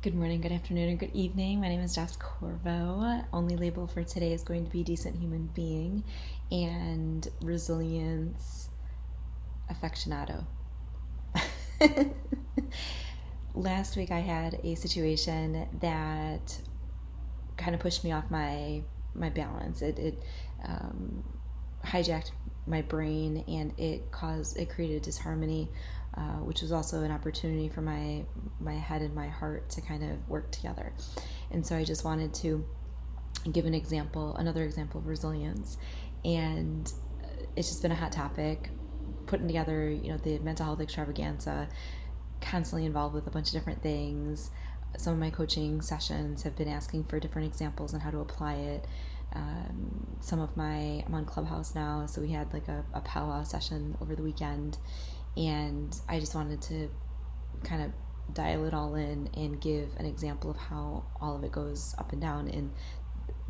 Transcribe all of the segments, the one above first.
Good morning, good afternoon, and good evening. My name is Jess Corvo. Only label for today is going to be decent human being and resilience affectionado. Last week I had a situation that kind of pushed me off my balance. It hijacked my brain and it created disharmony, which was also an opportunity for my head and my heart to kind of work together. And so I just wanted to give another example of resilience. And it's just been a hot topic. Putting together, the mental health extravaganza, constantly involved with a bunch of different things. Some of my coaching sessions have been asking for different examples on how to apply it. I'm on Clubhouse now, so we had like a powwow session over the weekend, and I just wanted to kind of dial it all in and give an example of how all of it goes up and down in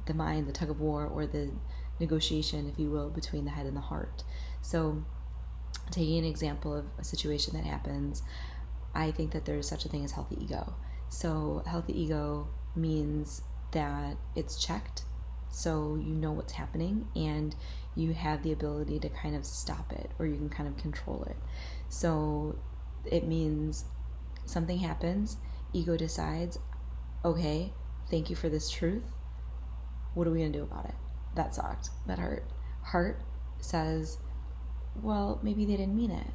the mind, the tug of war, or the negotiation, if you will, between the head and the heart. So taking an example of a situation that happens, I think that there's such a thing as healthy ego. So healthy ego means that it's checked, so you know what's happening and you have the ability to kind of stop it, or you can kind of control it. So it means something happens, ego decides, okay, thank you for this truth. What are we going to do about it? That sucked. That hurt. Heart says, well, maybe they didn't mean it.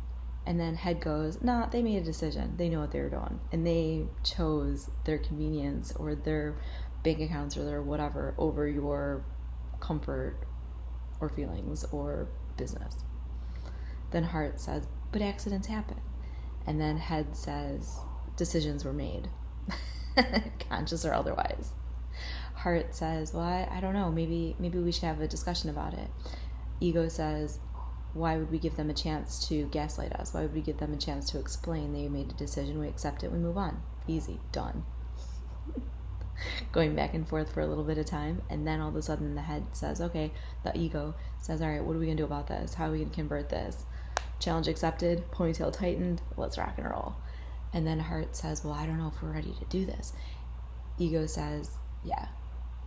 And then head goes, nah, they made a decision. They know what they were doing. And they chose their convenience or their bank accounts or their whatever over your comfort or feelings or business. Then heart says, but accidents happen. And then head says, decisions were made, conscious or otherwise. Heart says, well, I don't know, maybe we should have a discussion about it. Ego says, why would we give them a chance to gaslight us? Why would we give them a chance to explain they made a decision, we accept it, we move on. Easy, done. Going back and forth for a little bit of time, and then all of a sudden the head says, okay, the ego says, all right, what are we going to do about this? How are we going to convert this? Challenge accepted, ponytail tightened, let's rock and roll. And then heart says, well, I don't know if we're ready to do this. Ego says, yeah,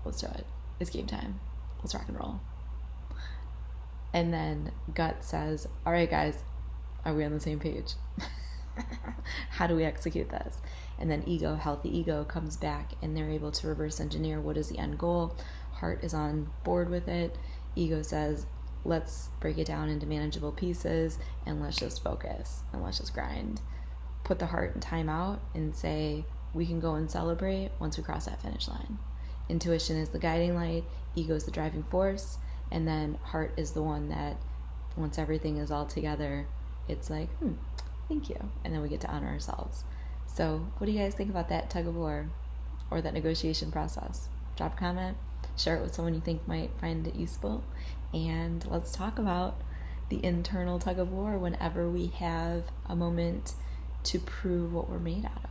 let's do it. It's game time. Let's rock and roll. And then gut says, all right, guys, are we on the same page? How do we execute this? And then ego, healthy ego, comes back and they're able to reverse engineer what is the end goal. Heart is on board with it. Ego says, let's break it down into manageable pieces and let's just focus and let's just grind. Put the heart in time out and say, we can go and celebrate once we cross that finish line. Intuition is the guiding light, ego is the driving force, and then heart is the one that once everything is all together, it's like, thank you. And then we get to honor ourselves. So what do you guys think about that tug of war or that negotiation process? Drop a comment, share it with someone you think might find it useful, and let's talk about the internal tug of war whenever we have a moment to prove what we're made out of.